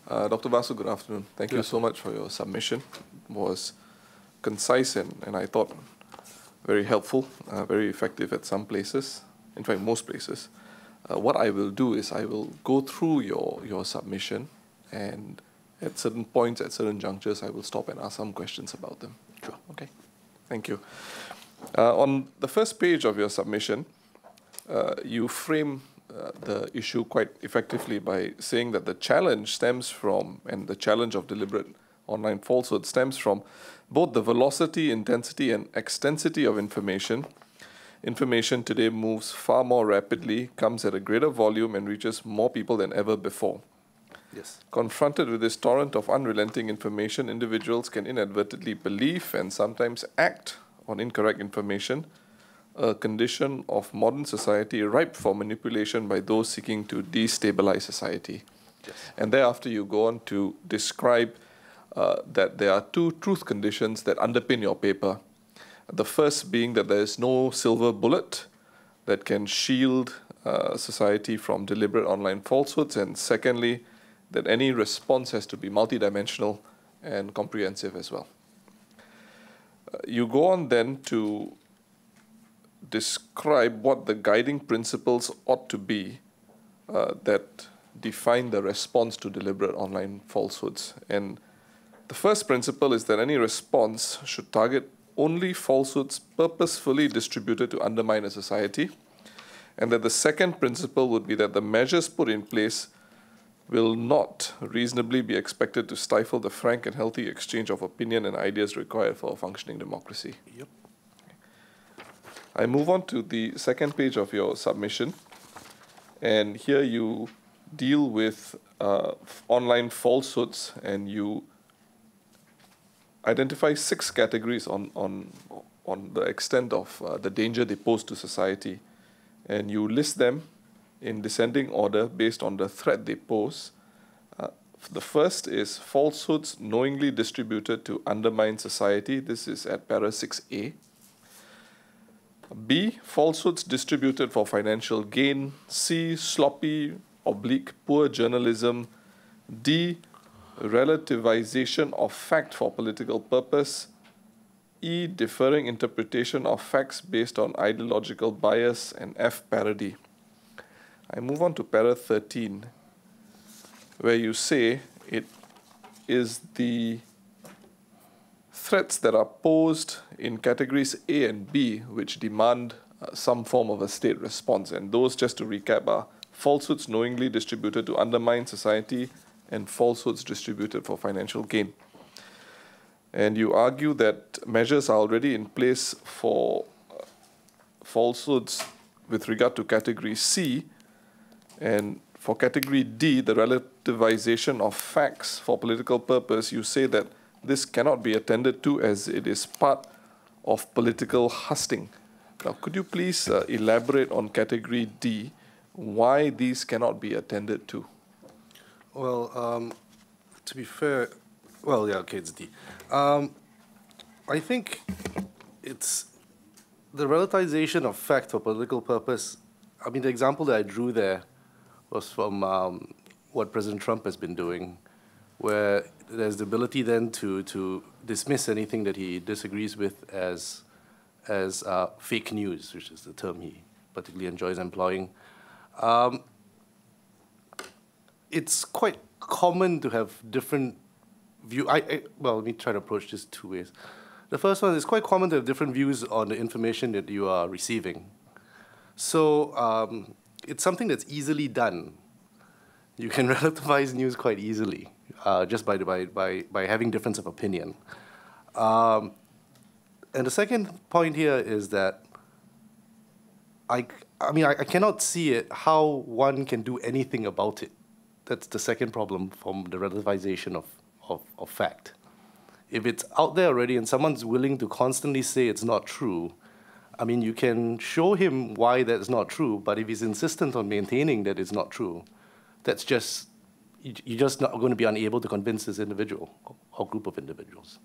Dr. Vasu, good afternoon. Thank you so much for your submission. It was concise and I thought very helpful, very effective at some places, in fact, most places. What I will do is I will go through your submission, and at certain points, at certain junctures, I will stop and ask some questions about them. Sure. Okay. Thank you. On the first page of your submission, you frame the issue quite effectively by saying that the challenge stems from, and the challenge of deliberate online falsehood stems from both the velocity, intensity, and extensity of information. Information today moves far more rapidly, comes at a greater volume, and reaches more people than ever before. Yes. Confronted with this torrent of unrelenting information, individuals can inadvertently believe and sometimes act on incorrect information, a condition of modern society ripe for manipulation by those seeking to destabilize society. Yes. And thereafter you go on to describe that there are two truth conditions that underpin your paper. The first being that there is no silver bullet that can shield society from deliberate online falsehoods, and secondly, that any response has to be multidimensional and comprehensive as well. You go on then to describe what the guiding principles ought to be that define the response to deliberate online falsehoods. And the first principle is that any response should target only falsehoods purposefully distributed to undermine a society, and that the second principle would be that the measures put in place will not reasonably be expected to stifle the frank and healthy exchange of opinion and ideas required for a functioning democracy. Yep. I move on to the second page of your submission, and here you deal with online falsehoods, and you identify 6 categories on the extent of the danger they pose to society, and you list them in descending order based on the threat they pose. The first is falsehoods knowingly distributed to undermine society. This is at para 6A. B, falsehoods distributed for financial gain. C, sloppy, poor journalism. D, relativization of fact for political purpose. E, differing interpretation of facts based on ideological bias. And F, parody. I move on to para 13, where you say it is the threats that are posed in categories A and B which demand some form of a state response. And those, just to recap, are falsehoods knowingly distributed to undermine society and falsehoods distributed for financial gain. And you argue that measures are already in place for falsehoods with regard to category C, and for category D, the relativization of facts for political purpose, you say that this cannot be attended to as it is part of political husting. Now, could you please elaborate on category D, why these cannot be attended to? Well, to be fair, well, yeah, okay, it's D. I think it's the relativization of fact for political purpose. I mean, the example that I drew there was from what President Trump has been doing, where there's the ability then to dismiss anything that he disagrees with as fake news, which is the term he particularly enjoys employing. It's quite common to have different views. Well, let me try to approach this 2 ways. The first one is quite common to have different views on the information that you are receiving. So it's something that's easily done. You can relativize news quite easily, just by having difference of opinion. And the second point here is that I cannot see it how one can do anything about it. That's the second problem from the relativization of fact. If it's out there already and someone's willing to constantly say it's not true, I mean, you can show him why that's not true, but if he's insistent on maintaining that it's not true, that's just, you're just not going to be unable to convince this individual or group of individuals.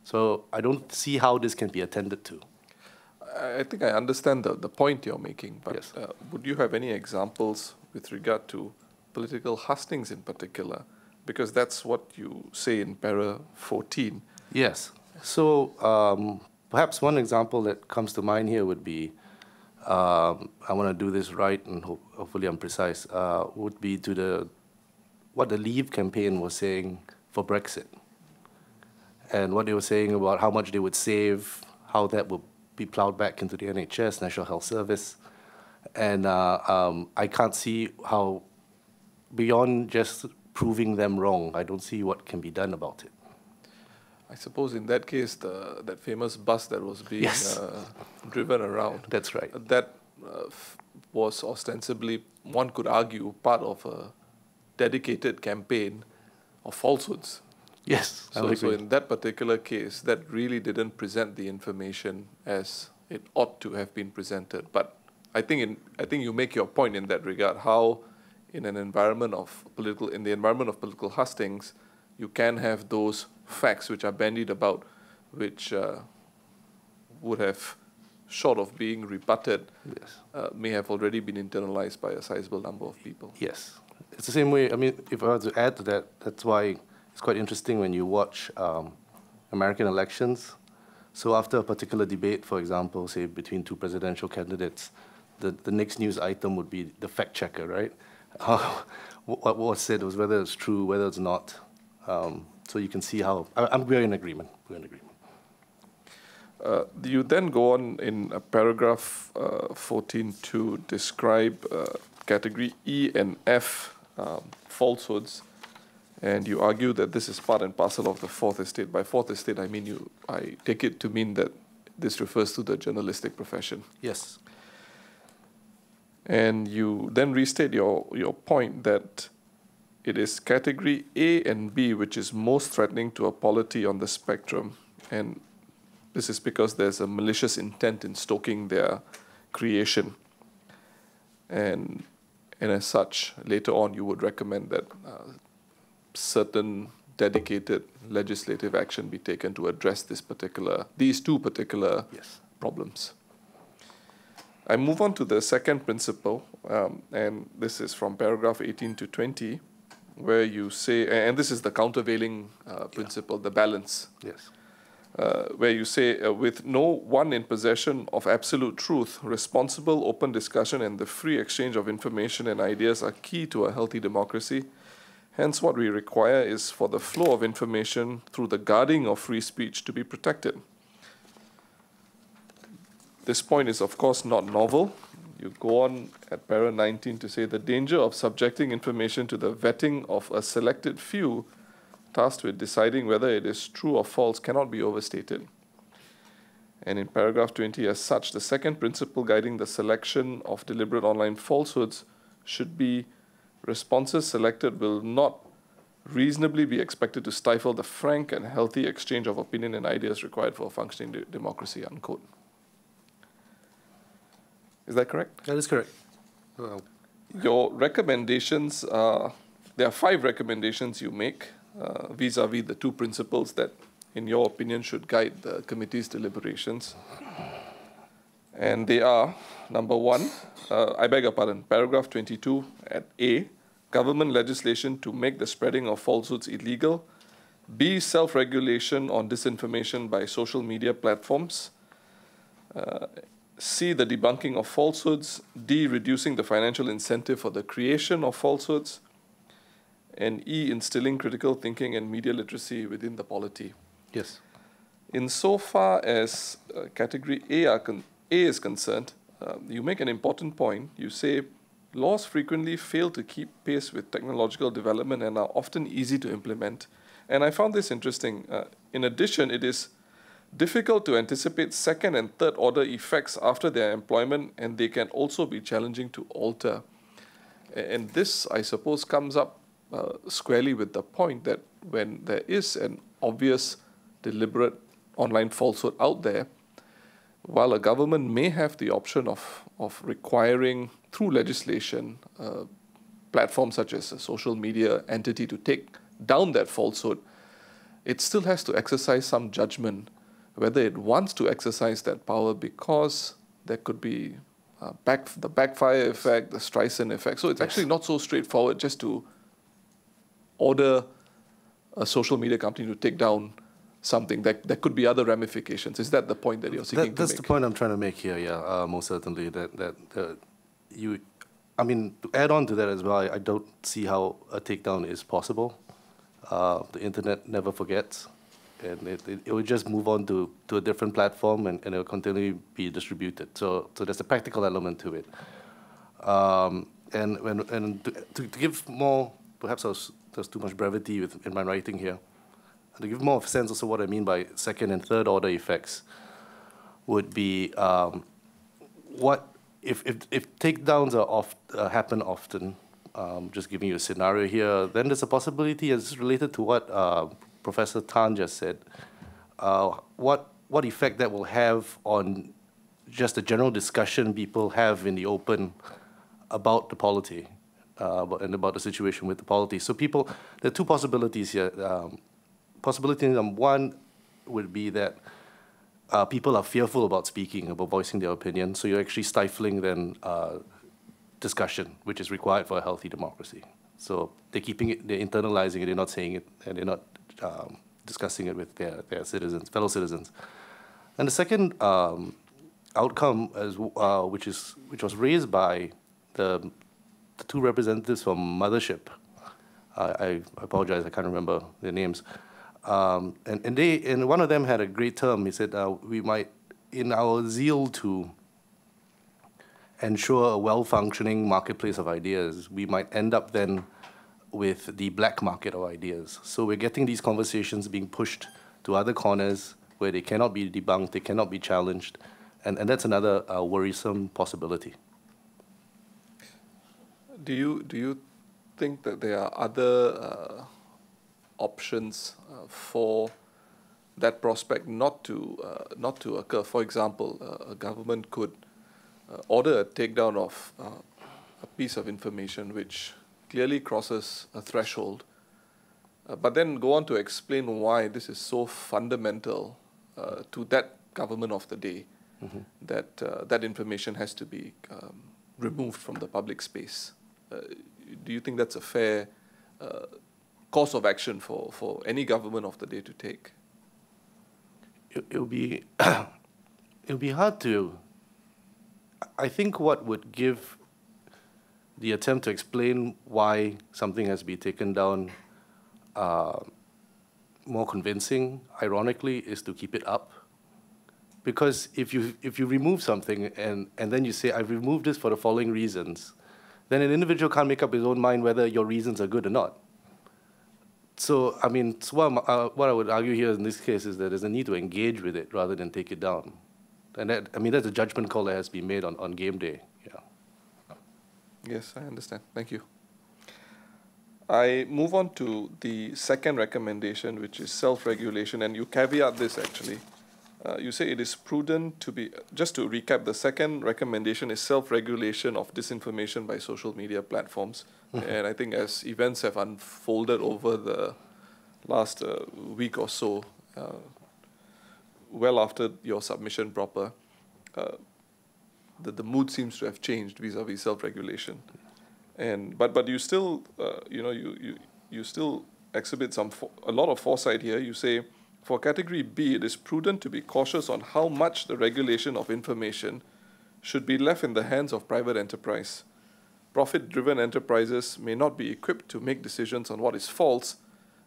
So I don't see how this can be attended to. I think I understand the point you're making, but Yes. would you have any examples with regard to political hustings in particular Because that's what you say in para 14. Yes. So perhaps one example that comes to mind here would be, I want to do this right and hopefully I'm precise, would be to what the Leave campaign was saying for Brexit. And what they were saying about how much they would save, how that would be plowed back into the NHS, National Health Service. And I can't see how, beyond just proving them wrong, I don't see what can be done about it. I suppose in that case, that famous bus that was being Yes. driven around, That's right. that was ostensibly, one could argue, part of a dedicated campaign of falsehoods. Yes, I would So agree. in that particular case, that really didn't present the information as it ought to have been presented. But I think you make your point in that regard, how in the environment of political hustings, you can have those facts which are bandied about, which would have, short of being rebutted, Yes. may have already been internalized by a sizable number of people. Yes. It's the same way, I mean, if I were to add to that, that's why it's quite interesting when you watch American elections. So after a particular debate, for example, say between two presidential candidates, the next news item would be the fact checker, right? What was said was whether it's true, whether it's not. So you can see how, we're in agreement. We're in agreement. You then go on in paragraph 14 to describe category E and F falsehoods, and you argue that this is part and parcel of the fourth estate. By fourth estate, I take it to mean that this refers to the journalistic profession. Yes. And you then restate your point that it is category A and B which is most threatening to a polity on the spectrum. And this is because there's a malicious intent in stoking their creation. And as such, later on, you would recommend that certain dedicated legislative action be taken to address these two particular Yes. problems. I move on to the second principle, and this is from paragraph 18 to 20, where you say, and this is the countervailing principle, the balance. Yes. Where you say, with no one in possession of absolute truth, responsible open discussion and the free exchange of information and ideas are key to a healthy democracy. Hence, what we require is for the flow of information through the guarding of free speech to be protected. This point is, of course, not novel. You go on at para 19 to say, the danger of subjecting information to the vetting of a selected few tasked with deciding whether it is true or false cannot be overstated. And in paragraph 20, as such, the second principle guiding the selection of deliberate online falsehoods should be responses selected will not reasonably be expected to stifle the frank and healthy exchange of opinion and ideas required for a functioning democracy, unquote. Is that correct? That is correct. Your recommendations, there are 5 recommendations you make vis-a-vis the 2 principles that, in your opinion, should guide the committee's deliberations. And they are, number 1, I beg your pardon, paragraph 22 at A, government legislation to make the spreading of falsehoods illegal. B, self-regulation on disinformation by social media platforms. C, the debunking of falsehoods. D, reducing the financial incentive for the creation of falsehoods. And E, instilling critical thinking and media literacy within the polity. Yes. Insofar as category A is concerned, you make an important point. You say laws frequently fail to keep pace with technological development and are often easy to implement. And I found this interesting. In addition, it is difficult to anticipate second and third order effects after their employment, and they can also be challenging to alter. And this, I suppose, comes up squarely with the point that when there is an obvious, deliberate online falsehood out there, while a government may have the option of requiring, through legislation, platforms such as a social media entity to take down that falsehood, it still has to exercise some judgment whether it wants to exercise that power, because there could be the backfire effect, the Streisand effect. So it's actually not so straightforward just to order a social media company to take down something. There could be other ramifications. Is that the point that you're seeking to That's make? the point I'm trying to make here, yeah, most certainly. I mean, to add on to that as well, I don't see how a takedown is possible. The internet never forgets, and it will just move on to a different platform, and it will continually be distributed. So there's a practical element to it. And to give more, perhaps there's too much brevity in my writing here. To give more of a sense also what I mean by second and third order effects would be what if takedowns happen often. Just giving you a scenario here, then there's a possibility, as related to what Professor Tan just said, what effect that will have on just the general discussion people have in the open about the polity and about the situation with the polity. So there are two possibilities here. Possibility number one would be that people are fearful about speaking, about voicing their opinion, so you're actually stifling then discussion, which is required for a healthy democracy. So they're keeping it, they're internalizing it, they're not saying it, and they're not discussing it with their citizens, fellow citizens. And the second outcome, which was raised by the two representatives from Mothership. I apologize, I can't remember their names. And one of them had a great term. He said, we might, in our zeal to ensure a well-functioning marketplace of ideas, we might end up then with the black market of ideas. So we're getting these conversations being pushed to other corners where they cannot be debunked, they cannot be challenged, and that's another worrisome possibility. Do you think that there are other options for that prospect not to occur? For example, a government could order a takedown of a piece of information which clearly crosses a threshold, but then go on to explain why this is so fundamental to that government of the day, that that information has to be removed from the public space. Do you think that's a fair course of action for any government of the day to take? It'll be hard to. I think what would give the attempt to explain why something has been taken down more convincing, ironically, is to keep it up. Because if you remove something and then you say, I've removed this for the following reasons, then an individual can't make up his own mind whether your reasons are good or not. So, I mean, what I would argue here in this case is that there's a need to engage with it rather than take it down. And that, I mean, that's a judgment call that has been made on game day. Yeah. Yes, I understand. Thank you. I move on to the second recommendation, which is self-regulation, and you caveat this actually. You say it is prudent to be, just to recap, the second recommendation is self-regulation of disinformation by social media platforms. And I think as events have unfolded over the last week or so, well after your submission proper, the mood seems to have changed vis-a-vis self-regulation. But you still, you still exhibit a lot of foresight here. You say, for category B, it is prudent to be cautious on how much the regulation of information should be left in the hands of private enterprise. Profit-driven enterprises may not be equipped to make decisions on what is false,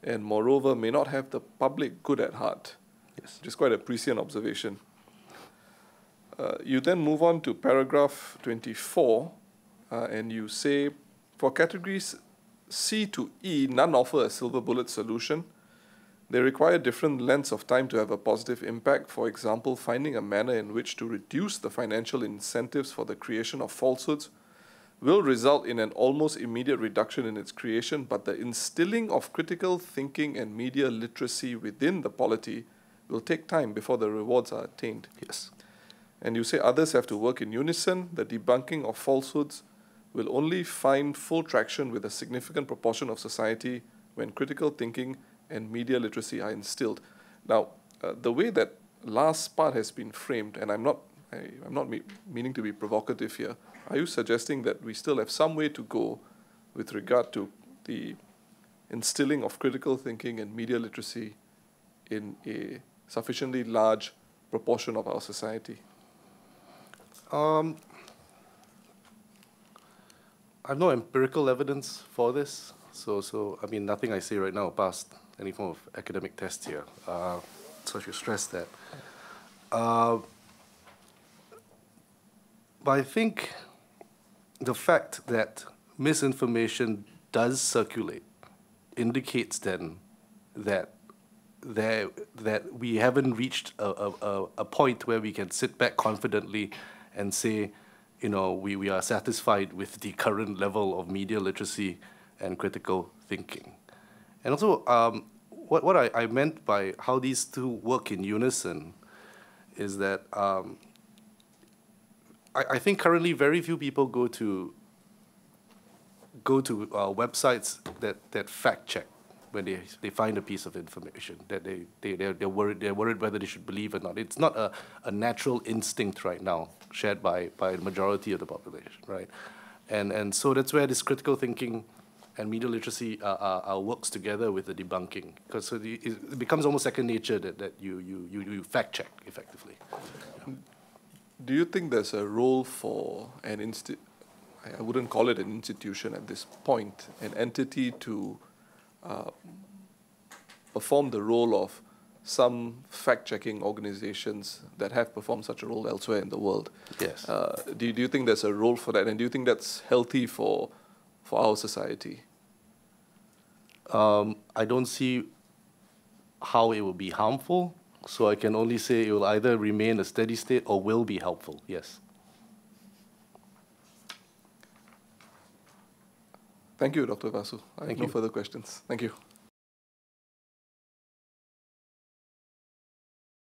and moreover may not have the public good at heart. Yes. Which is quite a prescient observation. You then move on to paragraph 24, and you say, for categories C to E, none offer a silver bullet solution. They require different lengths of time to have a positive impact. For example, finding a manner in which to reduce the financial incentives for the creation of falsehoods will result in an almost immediate reduction in its creation, but the instilling of critical thinking and media literacy within the polity will take time before the rewards are attained. Yes. And you say others have to work in unison. The debunking of falsehoods will only find full traction with a significant proportion of society when critical thinking and media literacy are instilled. Now, the way that last part has been framed, and I'm not meaning to be provocative here, are you suggesting that we still have some way to go with regard to the instilling of critical thinking and media literacy in a sufficiently large proportion of our society? I have no empirical evidence for this, so I mean, nothing I say right now passed any form of academic test here. So I should stress that. But I think the fact that misinformation does circulate indicates then that we haven't reached a point where we can sit back confidently and say, you know, we are satisfied with the current level of media literacy and critical thinking. And also, what I meant by how these two work in unison is that I think currently very few people go to websites that fact check when they find a piece of information that they're worried whether they should believe or not. It's not a natural instinct right now shared by the majority of the population, right? And so that's where this critical thinking and media literacy works together with the debunking, because so it becomes almost second nature that you fact check effectively. Yeah. Do you think there's a role for an I wouldn't call it an institution at this point, an entity to perform the role of some fact-checking organizations that have performed such a role elsewhere in the world? Yes. Do you think there's a role for that, and do you think that's healthy for our society? I don't see how it will be harmful, so I can only say it will either remain a steady state or will be helpful, yes. Thank you, Dr. Vasu. I have no you. further questions. Thank you.